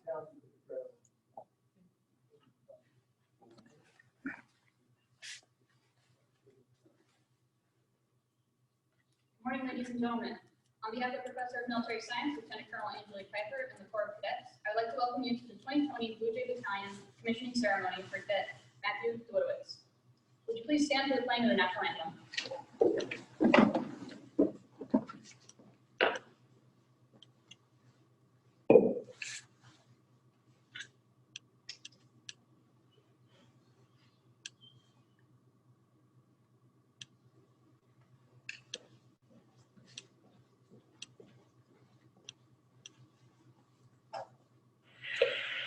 Good morning, ladies and gentlemen. On behalf of Professor of Military Science, Lieutenant Colonel Angela Piper, and the Corps of Cadets, I would like to welcome you to the 2020 Blue Jay Battalion commissioning ceremony for Cadet Matthew Dawidowicz. Would you please stand for the playing of the national anthem?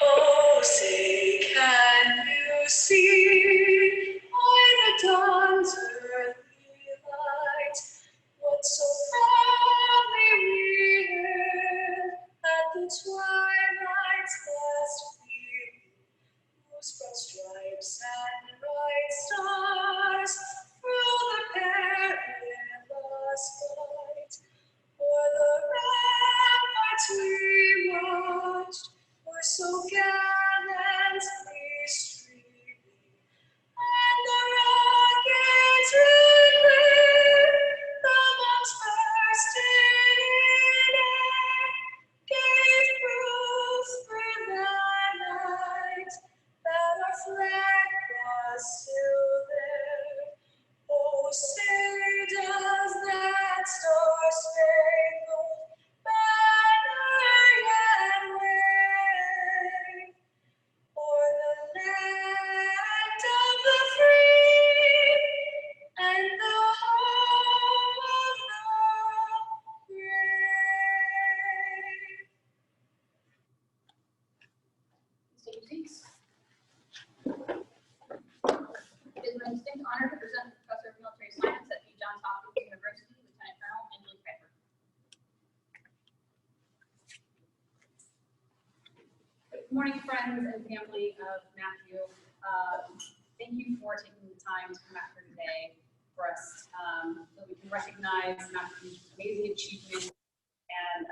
Oh, say, can you see by the dawn's early light what so proudly we hailed at the twilight's last gleaming, whose broad stripes and bright stars through the perilous fight o'er the ramparts we watched were so gallantly streaming, and the rockets red glare, the bombs bursting in air, gave proof through the night that our flag was still there. Oh, say does that star-spangled banner yet wave o'er the land of the free and the home of the brave? Please take your seats. It is my distinct honor to present the Professor of Military Science at Johns Hopkins University, Lieutenant Colonel Angela Piper. Good morning, friends and family of Matthew. Thank you for taking the time to come out here today for us so we can recognize Matthew's amazing achievement and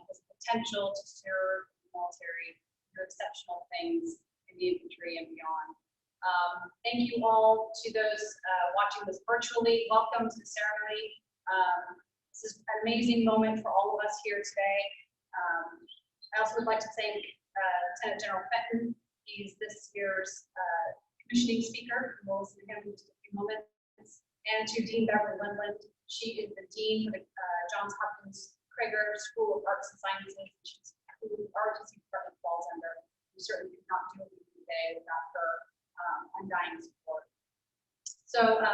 his potential to serve the military, do exceptional things in the infantry and beyond. Thank you all to those watching this virtually. Welcome to the ceremony. This is an amazing moment for all of us here today. I also would like to thank Lieutenant General Fenton. He's this year's commissioning speaker. We'll listen to him in just a few moments. And to Dean Beverly Lindland. She is the Dean for the Johns Hopkins Krager School of Arts and Sciences, which is who the ROTC department falls under. We certainly could not do it today without her undying support. So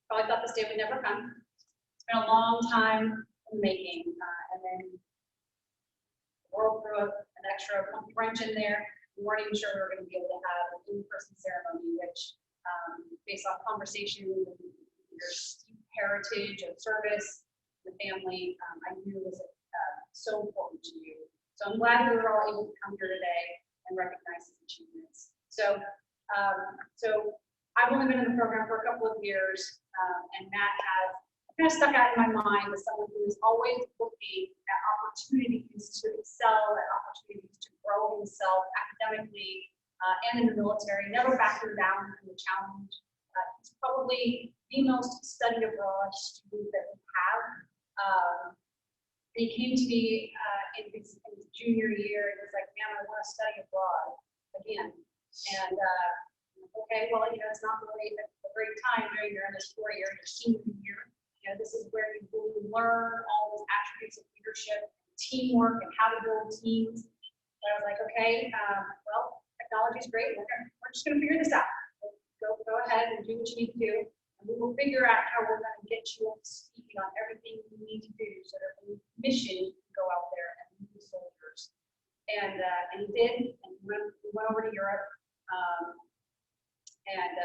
probably thought this day would never come. It's been a long time in the making, and then the world threw up an extra wrench in there. We weren't even sure we were going to be able to have an in-person ceremony, which, based off conversations and your steep heritage of service, the family, I knew was so important to you. So I'm glad we were all able to come here today and recognize his achievements. So I've only been in the program for a couple of years, and Matt has kind of stuck out in my mind as someone who is always looking at opportunities to excel, at opportunities to grow himself academically and in the military, never backing down from the challenge. He's probably the most study abroad student that we have. He came to me in his junior year and was like, man, I want to study abroad again. And okay, well, it's not really a great time during your MS4 year, your senior year. This is where you really learn all those attributes of leadership, teamwork, and how to build teams. But I was like, okay, well, technology is great. We're just going to figure this out. Go ahead and do what you need to do, and we will figure out how we're going to get you up to speed on everything you need to do so that when you mission, you can go out there and lead the soldiers. And he did, and we went over to Europe, and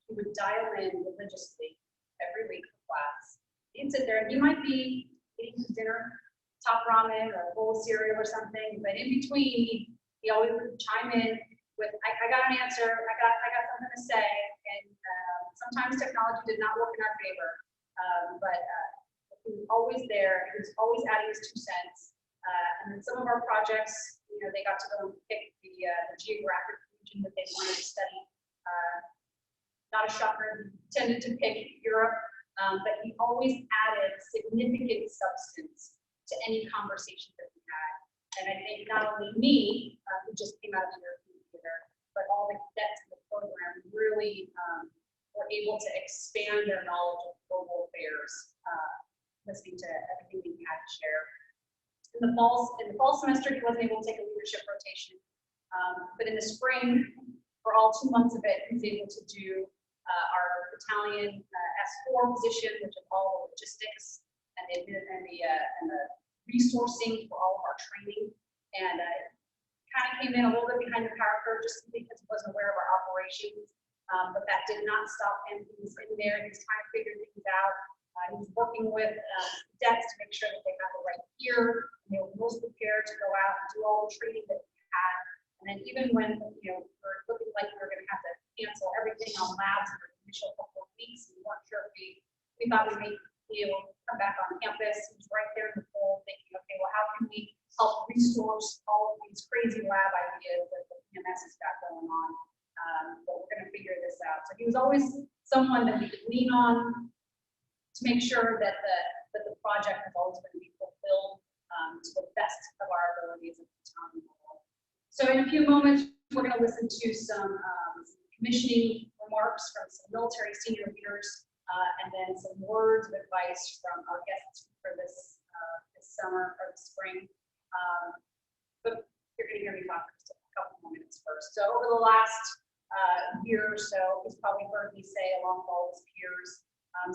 he would dial in religiously every week for class. He'd sit there, and he might be eating his dinner, top ramen or a bowl of cereal or something, but in between, he always would chime in with, I got an answer, I got something to say, and sometimes technology did not work in our favor, but he was always there, he was always adding his 2 cents, and then some of our projects they got to go and pick the geographic region that they wanted to study. Not a shocker, he tended to pick Europe, but he always added significant substance to any conversation that we had. And I think not only me, who just came out of the European theater, but all the cadets in the program really were able to expand their knowledge of global affairs, listening to everything we had to share. In the fall semester, he wasn't able to take a leadership rotation, but in the spring, for all 2 months of it, he was able to do our Battalion S4 position, which is all the logistics and the resourcing for all of our training, and kind of came in a little bit behind the power curve just because he wasn't aware of our operations, but that did not stop him. He was in there, he was trying to figure things out. He was working with cadets to make sure that they had the right gear, and they were most prepared to go out and do all the training that we had. And then even when we're looking like we were going to have to cancel everything on labs in the initial couple of weeks, we weren't sure if we thought we may be able to come back on campus. He was right there in the pool thinking, okay, well, how can we help resource all of these crazy lab ideas that the PMS has got going on? But we're going to figure this out. So he was always someone that we could lean on to make sure that the project was always going to be fulfilled to the best of our abilities at the time. So in a few moments, we're going to listen to some commissioning remarks from some military senior leaders, and then some words of advice from our guests for this summer or this spring. But you're going to hear me talk for just a couple more minutes first. So over the last year or so, he's probably heard me say, along with all his peers,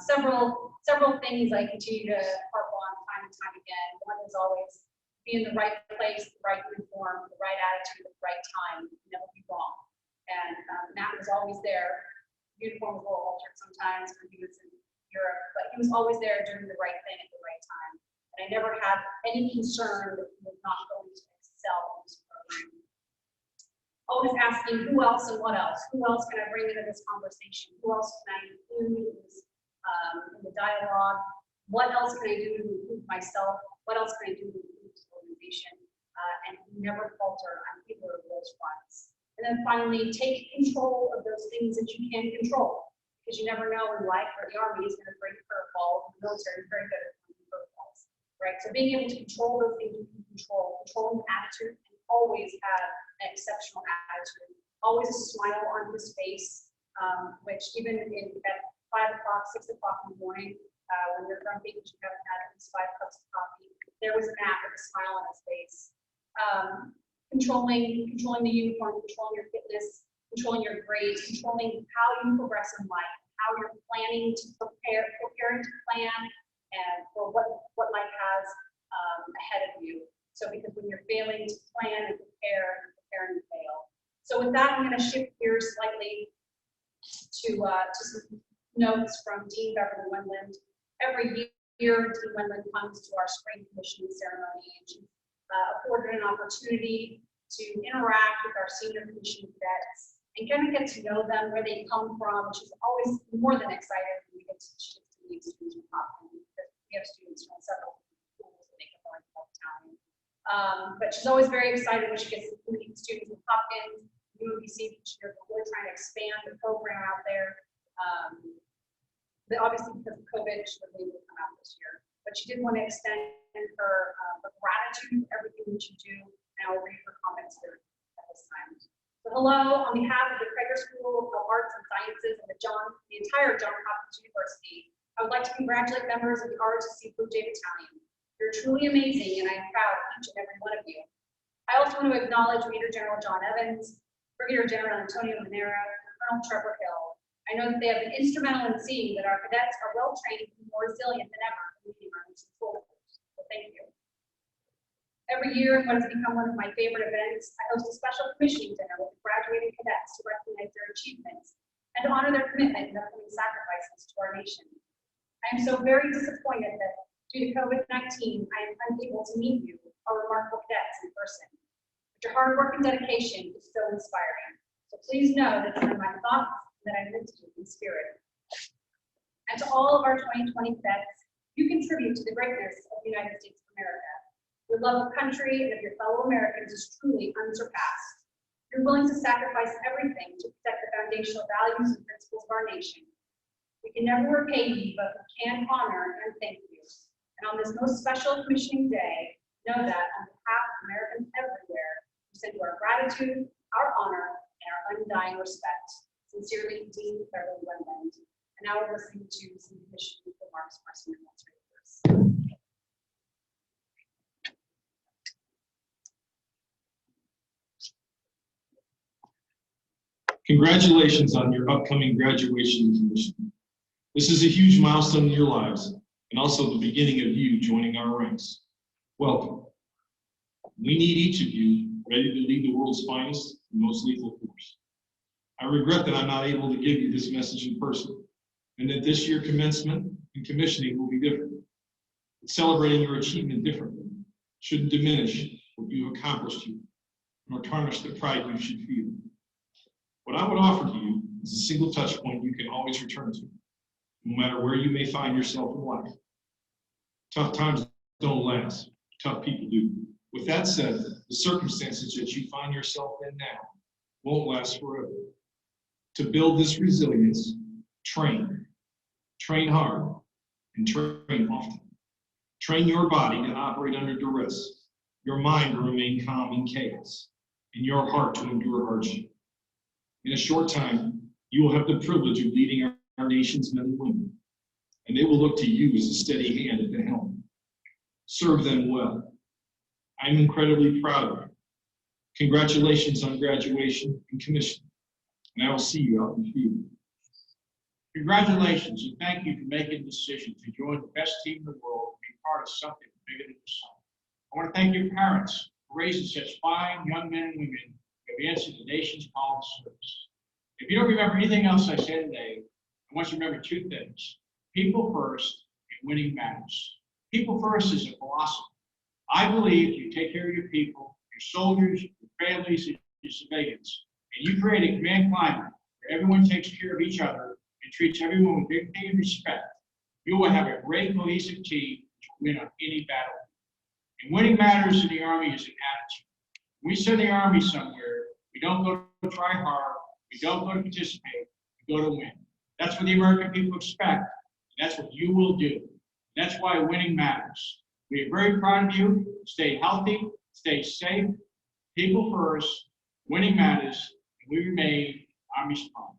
several things I continue to harp on time and time again. One is always be in the right place, the right uniform, the right attitude at the right time, never be wrong. And Matt was always there. Uniform was a little altered sometimes when he was in Europe, but he was always there doing the right thing at the right time. And I never had any concern that he was not going to excel in this program. Always asking who else and what else? Who else can I bring into this conversation? Who else can I include in the dialogue? What else can I do to improve myself? What else can I do to improve this organization? And never falter on either of those fronts. And then finally, take control of those things that you can control, because you never know in life where the Army is going to bring curveballs. The military is very good at bringing curveballs, right? So being able to control those things you can control, controlling the attitude, and always have an exceptional attitude, always a smile on his face, which even at 5 o'clock, 6 o'clock in the morning, when you're grumpy because you haven't had at least 5 cups of coffee, there was Matt with a smile on his face. Controlling the uniform, controlling your fitness, controlling your grades, controlling how you progress in life, how you're planning to preparing to plan and for what life has ahead of you. So because when you're failing to plan and prepare and fail. So with that, I'm going to shift gears slightly to some notes from Dean Beverly Wendland. Every year, Dean Wendland comes to our spring commissioning ceremony, and she's afforded an opportunity to interact with our senior commissioning cadets and kind of get to know them, where they come from. She's always more than excited when we get to meet students from Hopkins, because we have students from several schools that make up our battalion. But she's always very excited when she gets to meet students from Hopkins, UNBC. She's really trying to expand the program out there. But obviously, because of COVID, she wasn't able to come out this year. But she did want to extend her gratitude for everything that you do, and I will read her comments here at this time. So hello, on behalf of the Kreger School of Arts and Sciences and the entire Johns Hopkins University, I would like to congratulate members of the ROTC Blue Jay Battalion. You're truly amazing, and I'm proud of each and every one of you. I also want to acknowledge Major General John Evans, Brigadier General Antonio Manera, and Colonel Trevor Hill. I know that they have been instrumental in seeing that our cadets are well trained and more resilient than ever in meeting our mission goals. So thank you. Every year, what has become one of my favorite events, I host a special commissioning dinner with graduating cadets to recognize their achievements and to honor their commitment and upcoming sacrifices to our nation. I am so very disappointed that due to COVID-19, I am unable to meet you, our remarkable cadets, in person. But your hard work and dedication is so inspiring. So please know that you are my thoughts, that I live to you in spirit. And to all of our 2020 vets, you contribute to the greatness of the United States of America. Your love of country and of your fellow Americans is truly unsurpassed. You're willing to sacrifice everything to protect the foundational values and principles of our nation. We can never repay you, but we can honor and thank you. And on this most special commissioning day, know that on behalf of Americans everywhere, we send you our gratitude, our honor, and our undying respect. Sincerely, Dean Beverly Wendland. And now we're listening to some commissioning remarks from our senior military leaders. Congratulations on your upcoming graduation and commission. This is a huge milestone in your lives and also the beginning of you joining our ranks. Welcome. We need each of you ready to lead the world's finest and most lethal force. I regret that I'm not able to give you this message in person and that this year commencement and commissioning will be different. But celebrating your achievement differently shouldn't diminish what you've accomplished here, nor tarnish the pride you should feel. What I would offer to you is a single touch point you can always return to, no matter where you may find yourself in life. Tough times don't last, tough people do. With that said, the circumstances that you find yourself in now won't last forever. To build this resilience, train hard, and train often. Train your body to operate under duress, your mind to remain calm in chaos, and your heart to endure hardship. In a short time, you will have the privilege of leading our nation's men and women, and they will look to you as a steady hand at the helm. Serve them well. I'm incredibly proud of you. Congratulations on graduation and commission, and I will see you out in the field. Congratulations, and thank you for making the decision to join the best team in the world and be part of something bigger than yourself. I want to thank your parents for raising such fine young men and women who have answered the nation's call to service. If you don't remember anything else I said today, I want you to remember two things: people first and winning matters. People first is a philosophy. I believe you take care of your people, your soldiers, your families, and your civilians, and you create a command climate where everyone takes care of each other and treats everyone with dignity and respect, you will have a great cohesive team to win on any battle. And winning matters in the Army is an attitude. When we send the Army somewhere, we don't go to try hard, we don't go to participate, we go to win. That's what the American people expect, and that's what you will do. That's why winning matters. We are very proud of you. Stay healthy, stay safe, people first, winning matters, and we remain Army's promise.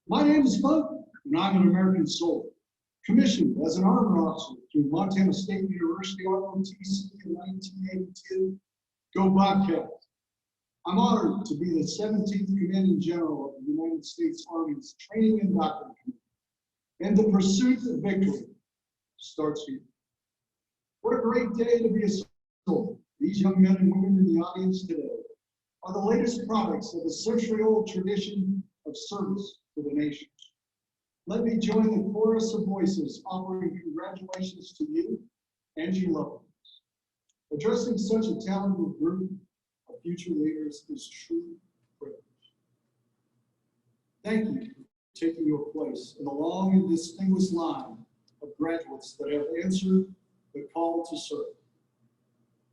My name is Bud, and I'm an American soldier, commissioned as an armor officer through Montana State University ROTC in 1982. Go Bobcats! I'm honored to be the 17th Commanding General of the United States Army's Training and Doctrine Committee, and the pursuit of victory starts here. What a great day to be a soldier. These young men and women in the audience today are the latest products of a century-old tradition of service to the nation. Let me join the chorus of voices offering congratulations to you and your loved ones. Addressing such a talented group of future leaders is true privilege. Thank you for taking your place in the long and distinguished line of graduates that have answered the call to serve.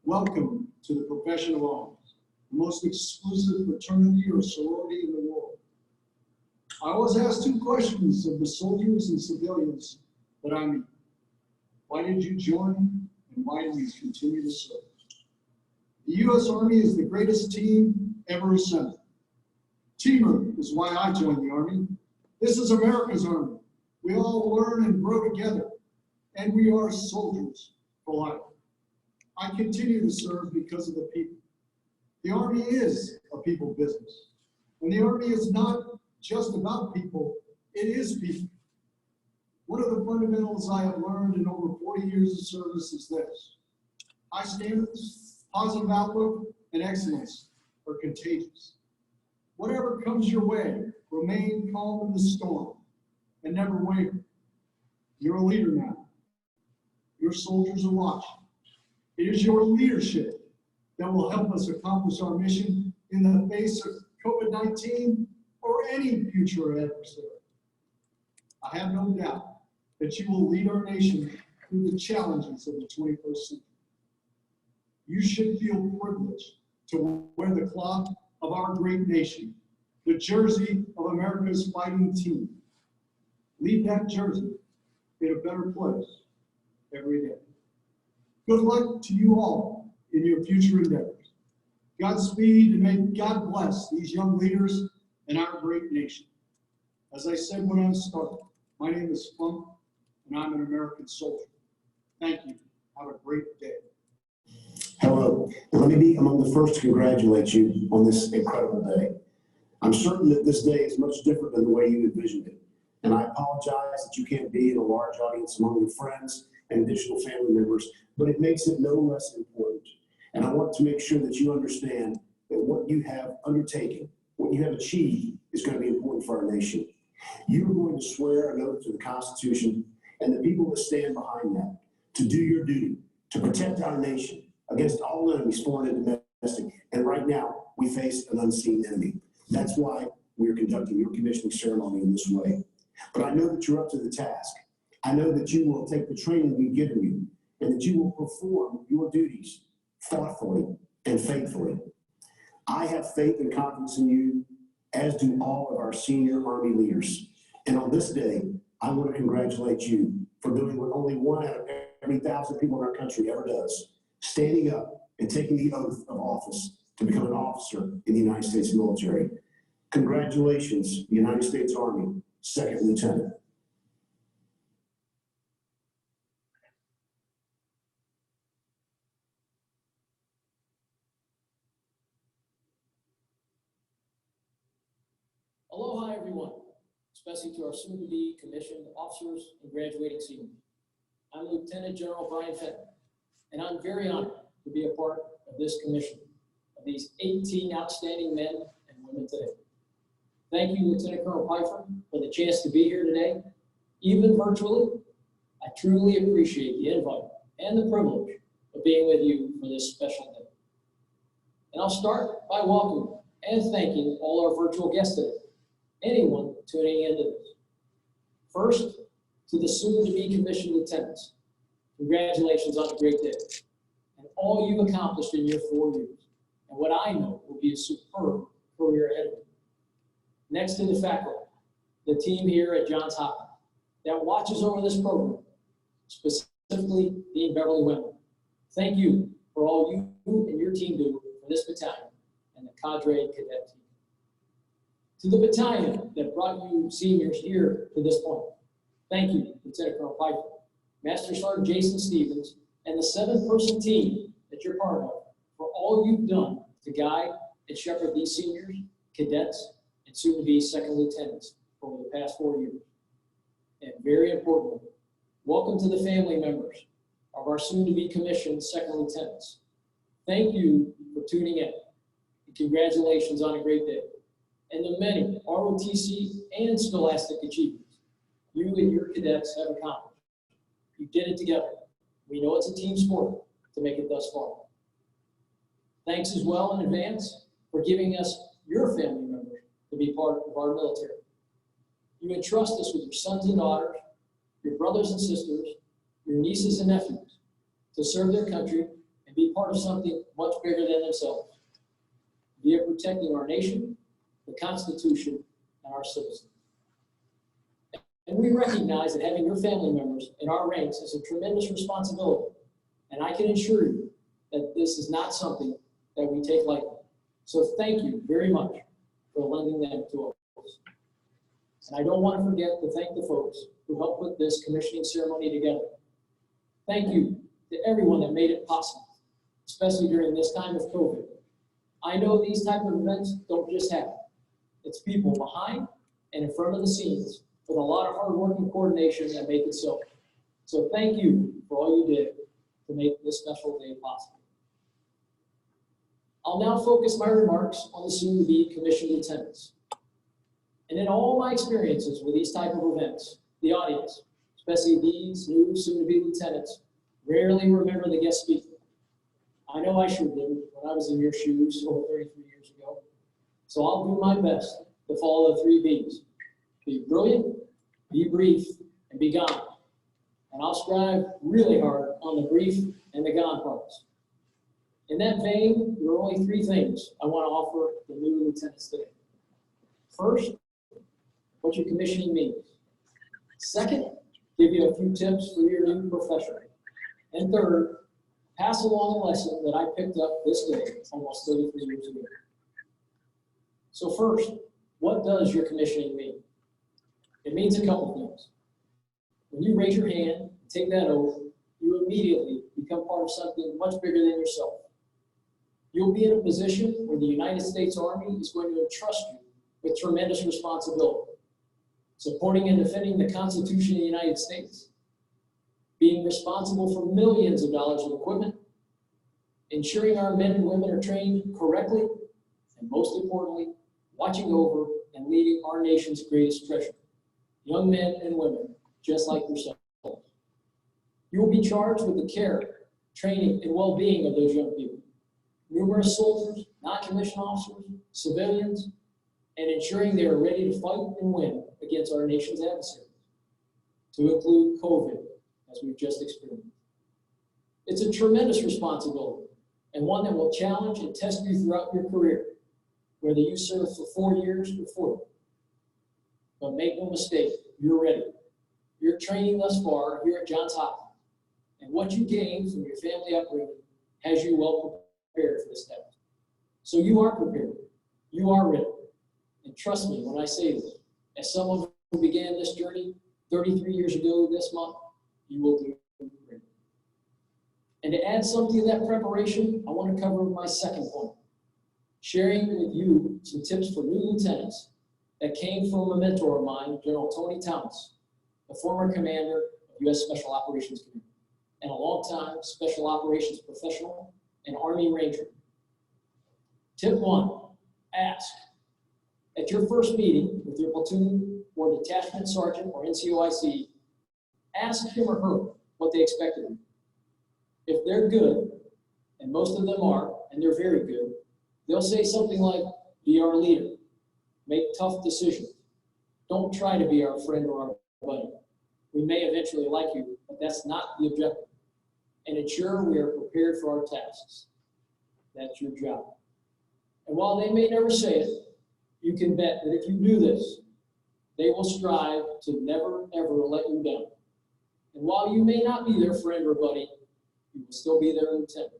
Welcome to the profession of arms, the most exclusive fraternity or sorority in the world. I always ask two questions of the soldiers and civilians that I meet. Why did you join, and why do you continue to serve? The U.S. Army is the greatest team ever assembled. Teamwork is why I joined the Army. This is America's Army. We all learn and grow together, and we are soldiers for life. I continue to serve because of the people. The Army is a people business, and the Army is not just about people, it is people. One of the fundamentals I have learned in over 40 years of service is this: high standards, positive outlook, and excellence are contagious. Whatever comes your way, remain calm in the storm and never waver. You're a leader now. Your soldiers are watching. It is your leadership that will help us accomplish our mission in the face of COVID-19 or any future adversary. I have no doubt that you will lead our nation through the challenges of the 21st century. you should feel privileged to wear the cloth of our great nation, the jersey of America's fighting team. Leave that jersey in a better place every day. Good luck to you all in your future endeavors. Godspeed, and may God bless these young leaders and our great nation. As I said when I started, my name is Funk, and I'm an American soldier. Thank you. Have a great day. Hello, and let me be among the first to congratulate you on this incredible day. I'm certain that this day is much different than the way you envisioned it, and I apologize that you can't be in a large audience among your friends and additional family members, but it makes it no less important. And I want to make sure that you understand that what you have undertaken, what you have achieved, is going to be important for our nation. You are going to swear an oath to the Constitution and the people that stand behind that, to do your duty, to protect our nation against all enemies, foreign and domestic. And right now, we face an unseen enemy. That's why we are conducting your commissioning ceremony in this way. But I know that you're up to the task. I know that you will take the training we've given you and that you will perform your duties thoughtfully and faithfully. I have faith and confidence in you, as do all of our senior Army leaders. And on this day, I want to congratulate you for doing what only 1 out of every 1,000 people in our country ever does, standing up and taking the oath of office to become an officer in the United States military. Congratulations, United States Army, Second Lieutenant. Aloha, everyone, especially to our soon-to-be commissioned officers and graduating seniors. I'm Lieutenant General Brian Fenton, and I'm very honored to be a part of this commission of these 18 outstanding men and women today. Thank you, Lieutenant Colonel Pfeiffer, for the chance to be here today, even virtually. I truly appreciate the invite and the privilege of being with you for this special day. And I'll start by welcoming and thanking all our virtual guests today, anyone tuning into this. First, to the soon-to-be commissioned lieutenants, congratulations on a great day and all you've accomplished in your 4 years, and what I know will be a superb career ahead of you. Next to the faculty, the team here at Johns Hopkins that watches over this program, specifically Dean Beverly Wendell. Thank you for all you and your team do for this battalion and the cadre cadet team. To the battalion that brought you seniors here to this point, thank you, Lieutenant Colonel Pfeiffer, Master Sergeant Jason Stevens, and the 7-person team that you're part of for all you've done to guide and shepherd these seniors, cadets, and soon-to-be second lieutenants over the past 4 years. And very importantly, welcome to the family members of our soon-to-be commissioned second lieutenants. Thank you for tuning in, and congratulations on a great day. And the many ROTC and scholastic achievements you and your cadets have accomplished. You did it together. We know it's a team sport to make it thus far. Thanks as well in advance for giving us your family members to be part of our military. You entrust us with your sons and daughters, your brothers and sisters, your nieces and nephews to serve their country and be part of something much bigger than themselves. Be it protecting our nation, the Constitution, and our citizens. And we recognize that having your family members in our ranks is a tremendous responsibility. And I can assure you that this is not something that we take lightly. So thank you very much for lending them to us. And I don't want to forget to thank the folks who helped put this commissioning ceremony together. Thank you to everyone that made it possible, especially during this time of COVID. I know these type of events don't just happen. It's people behind and in front of the scenes with a lot of hard work and coordination that make it so. So thank you for all you did to make this special day possible. I'll now focus my remarks on the soon-to-be commissioned lieutenants. And in all my experiences with these type of events, the audience, especially these new soon-to-be lieutenants, rarely remember the guest speaker. I know I sure didn't when I was in your shoes over 33 years ago. So I'll do my best to follow the 3 B's. Be brilliant, be brief, and be gone. And I'll strive really hard on the brief and the gone parts. In that vein, there are only three things I want to offer the new lieutenants today. First, what your commissioning means. Second, give you a few tips for your new profession. And third, pass along a lesson that I picked up this day almost 33 years ago. So first, what does your commissioning mean? It means a couple things. When you raise your hand and take that oath, you immediately become part of something much bigger than yourself. You'll be in a position where the United States Army is going to entrust you with tremendous responsibility, supporting and defending the Constitution of the United States, being responsible for millions of dollars of equipment, ensuring our men and women are trained correctly, and most importantly, watching over and leading our nation's greatest treasure, young men and women just like yourself. You will be charged with the care, training, and well-being of those young people, numerous soldiers, non-commissioned officers, civilians, and ensuring they are ready to fight and win against our nation's adversaries, to include COVID, as we've just experienced. It's a tremendous responsibility, and one that will challenge and test you throughout your career, whether you serve for 4 years or 40. But make no mistake, you're ready. Your training thus far here at Johns Hopkins, and what you gained from your family upbringing has you well prepared for this task. So you are prepared. You are ready. And trust me when I say this, as someone who began this journey 33 years ago this month, you will do great. And to add something to that preparation, I want to cover my second point, sharing with you some tips for new lieutenants that came from a mentor of mine, General Tony Thomas, the former commander of U.S. Special Operations Command, and a longtime Special Operations professional and Army Ranger. Tip 1, ask. At your first meeting with your platoon or detachment sergeant or NCOIC, ask him or her what they expect of you. If they're good, and most of them are, and they're very good, they'll say something like, be our leader, make tough decisions. Don't try to be our friend or our buddy. We may eventually like you, but that's not the objective. And ensure we are prepared for our tasks. That's your job. And while they may never say it, you can bet that if you do this, they will strive to never, ever let you down. And while you may not be their friend or buddy, you will still be their lieutenant.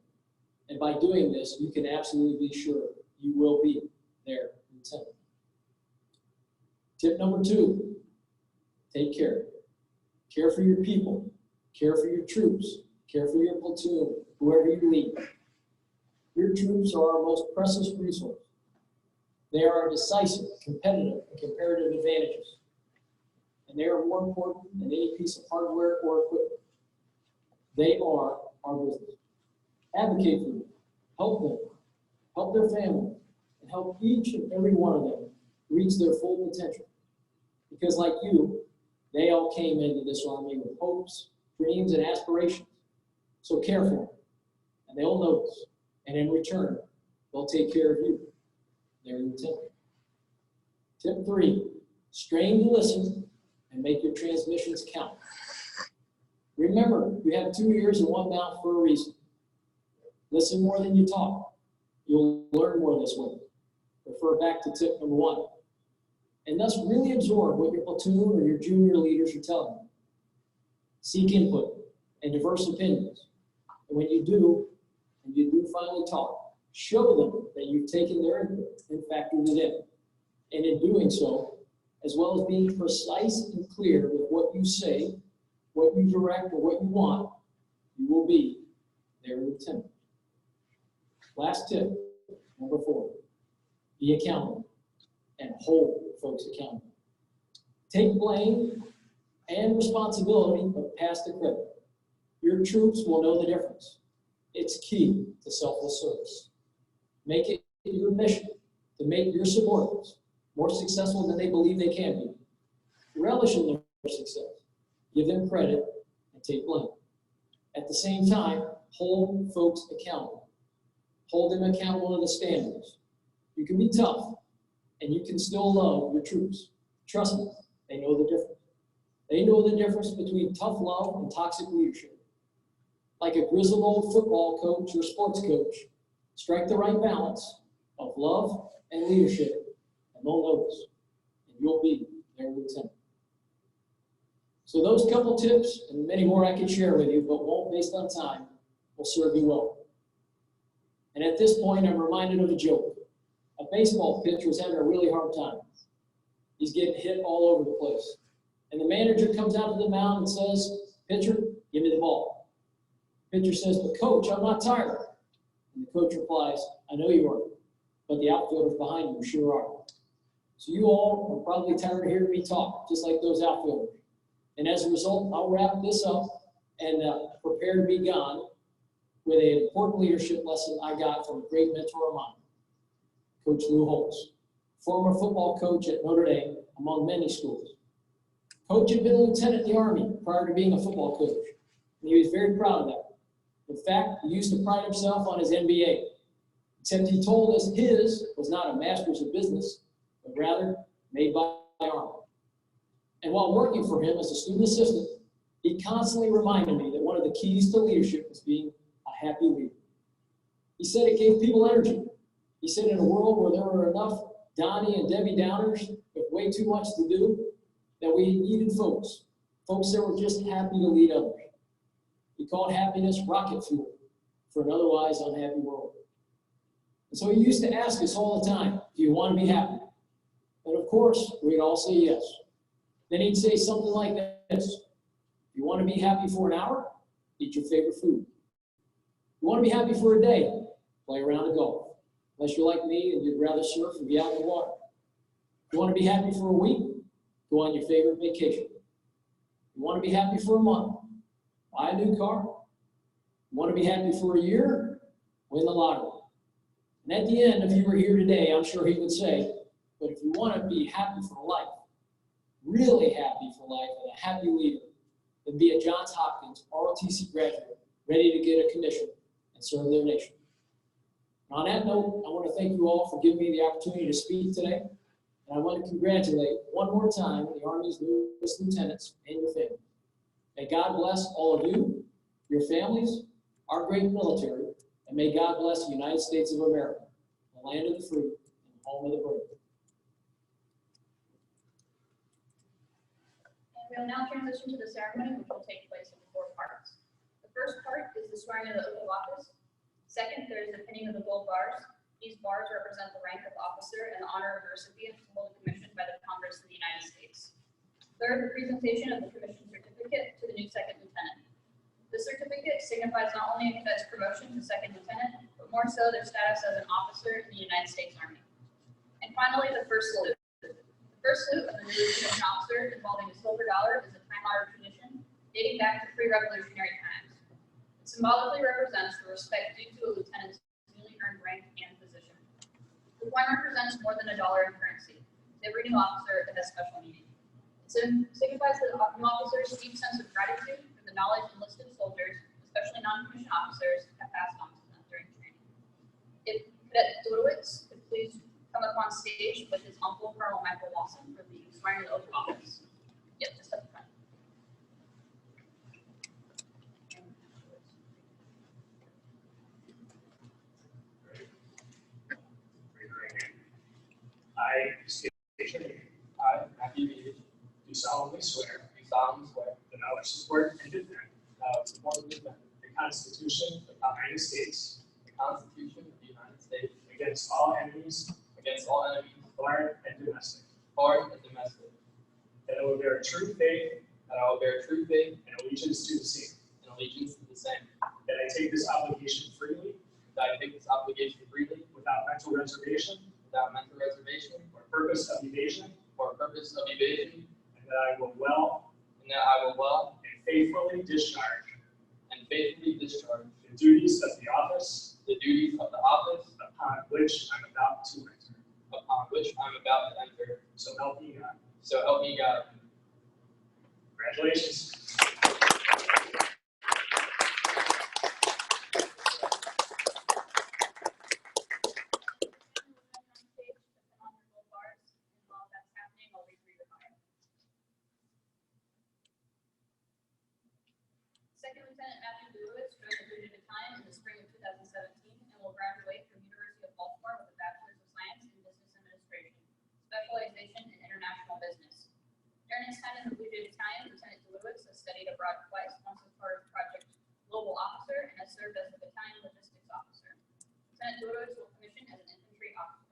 And by doing this, you can absolutely be sure you will be their lieutenant. Tip number 2, take care. Care for your people, care for your troops, care for your platoon, whoever you lead. Your troops are our most precious resource. They are our decisive, competitive, and comparative advantages. And they are more important than any piece of hardware or equipment. They are our business. Advocate for them, help their family, and help each and every one of them reach their full potential. Because like you, they all came into this Army with hopes, dreams, and aspirations. So care for them, and they'll notice. And in return, they'll take care of you, their lieutenant. Tip 3, strain to listen and make your transmissions count. Remember, you have 2 ears and 1 mouth for a reason. Listen more than you talk. You'll learn more this way. Refer back to tip number 1. And thus really absorb what your platoon or your junior leaders are telling you. Seek input and diverse opinions. And when you do, and you do finally talk, show them that you've taken their input and factored it in. And in doing so, as well as being precise and clear with what you say, what you direct, or what you want, you will be their lieutenant. Last tip, number 4, be accountable and hold folks accountable. Take blame and responsibility, but pass the credit. Your troops will know the difference. It's key to selfless service. Make it your mission to make your subordinates more successful than they believe they can be. Relish in their success. Give them credit and take blame. At the same time, hold folks accountable. Hold them accountable to the standards. You can be tough, and you can still love your troops. Trust me, they know the difference. They know the difference between tough love and toxic leadership. Like a grizzled old football coach or sports coach, Strike the right balance of love and leadership, and they'll notice, and you'll be their lieutenant. So those couple tips, and many more I could share with you, but won't based on time, will serve you well. And at this point, I'm reminded of a joke. A baseball pitcher was having a really hard time. He's getting hit all over the place. And the manager comes out of the mound and says, "Pitcher, give me the ball." Pitcher says, "But coach, I'm not tired." And the coach replies, "I know you aren't, but the outfielders behind you sure are." So you all are probably tired of hearing me talk, just like those outfielders. And as a result, I'll wrap this up and prepare to be gone with an important leadership lesson I got from a great mentor of mine, Coach Lou Holtz, former football coach at Notre Dame, among many schools. Coach had been a lieutenant in the Army prior to being a football coach, and he was very proud of that. In fact, he used to pride himself on his MBA, except he told us his was not a master's of business, but rather made by Army. And while working for him as a student assistant, he constantly reminded me that one of the keys to leadership was being a happy leader. He said it gave people energy. He said in a world where there were enough Donnie and Debbie Downers with way too much to do, that we needed folks that were just happy to lead others. He called happiness rocket fuel for an otherwise unhappy world. And so he used to ask us all the time, "Do you want to be happy?" And of course, we'd all say yes. Then he'd say something like this: "If you want to be happy for an hour, eat your favorite food. If you want to be happy for a day, play a round of golf. Unless you're like me and you'd rather surf and be out in the water. If you want to be happy for a week, go on your favorite vacation. If you want to be happy for a month, buy a new car. If you want to be happy for a year, win the lottery." And at the end, if you were here today, I'm sure he would say, "But if you want to be happy for life, really happy for life, and a happy leader, then be a Johns Hopkins ROTC graduate ready to get a commission and serve their nation." And on that note, I want to thank you all for giving me the opportunity to speak today. And I want to congratulate one more time the Army's newest lieutenants and your families. May God bless all of you, your families, our great military, and may God bless the United States of America, the land of the free and the home of the brave. We will now transition to the ceremony, which will take place in 4 parts. The first part is the swearing of the oath of office. Second, there is the pinning of the gold bars. These bars represent the rank of officer and the honor of the recipient to hold a commission by the Congress of the United States. Third, the presentation of the commission certificate to the new second lieutenant. The certificate signifies not only a cadet's promotion to second lieutenant, but more so their status as an officer in the United States Army. And finally, the first salute. The first salute of the new lieutenant officer involving a silver dollar is a time-honored tradition dating back to pre-revolutionary times. It symbolically represents the respect due to a lieutenant's newly earned rank and position. The coin represents more than $1 in currency. To every new officer, it has special meaning. It signifies the new officer's deep sense of gratitude for the knowledge enlisted soldiers, especially non-commissioned officers, have passed on to them during training. If Cadet Dawidowicz could please come up on stage with his uncle, Colonel Michael Lawson, for the swearing of the oath of office. Yep, just up front. I, I, Matthew Dawidowicz, do solemnly swear that I will support and defend the Constitution of the United States against all enemies, foreign and domestic. That I will bear true faith and allegiance to the same. That I take this obligation freely without mental reservation or purpose of evasion. And that I will well and faithfully discharge the duties of the office upon which I'm about to enter. So help me God. Congratulations. Second Lieutenant Matthew Dawidowicz joined the 30th Battalion in the spring of 2017 and will graduate from Dawidowicz will commission as an infantry officer.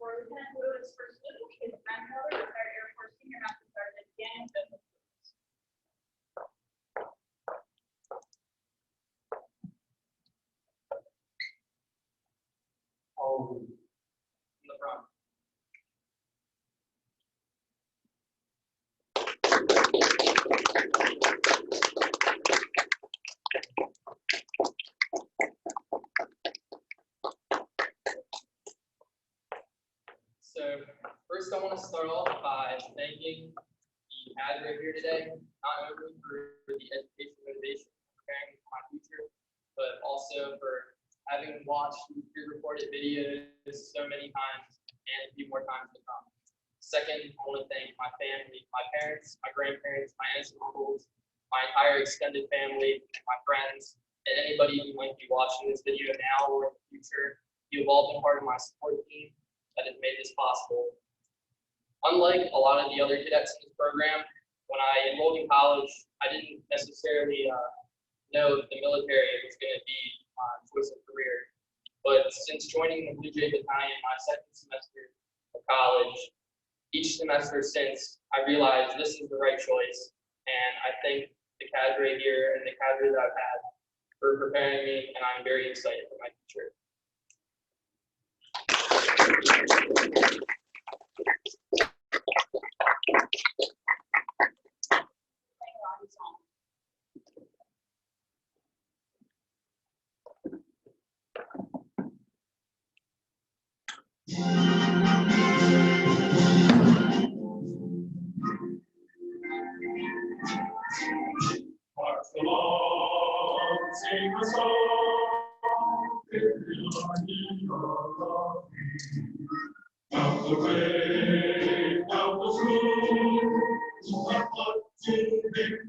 For Lieutenant Dawidowicz's first salute, his grandmother, retired Air Force Senior Master Sergeant Daniel Joseph. Oh, in the front. So first I want to start off by thanking the cadre here today, not only for the education motivation preparing for my future, but also for having watched pre-recorded videos so many times and a few more times to come. Second, I want to thank my family, my parents, my grandparents, my aunts and uncles, my entire extended family, my friends, and anybody who might be watching this video now or in the future. You've all been part of my support team that has made this possible. Unlike a lot of the other cadets in this program, when I enrolled in college, I didn't necessarily know that the military was going to be my choice of career. But since joining the Blue Jay Battalion my second semester of college, each semester since, I realized this is the right choice. And I thank the cadre here and the cadre that I've had for preparing me, and I'm very excited for my future. March along, sing a song, if you are in your love. Down the way, down the road, our marching victory.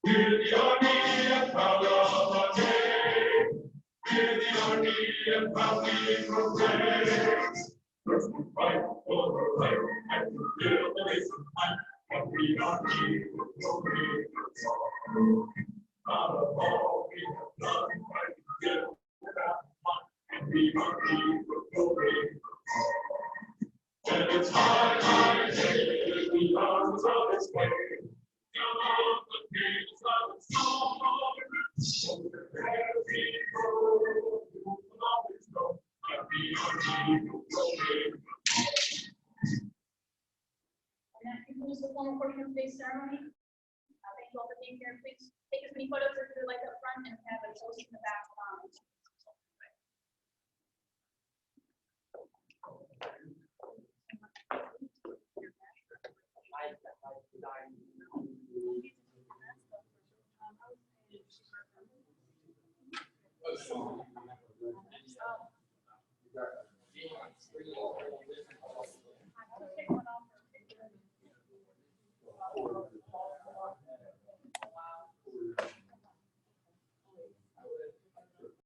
We're the army and proud of our day. We're the army and proudly proclaim. First we fight for the right and to build the nation high. And we are here for glory and not a fall we have done right good without fun. And we are here for glory and it's high day, we are on its way. Come on, the gates of the storm. There we go, you will always know that we are here for glory. And that concludes the formal portion of today's ceremony. Thank you all for being here. Please take as many photos as you like up front and have a toast in the back.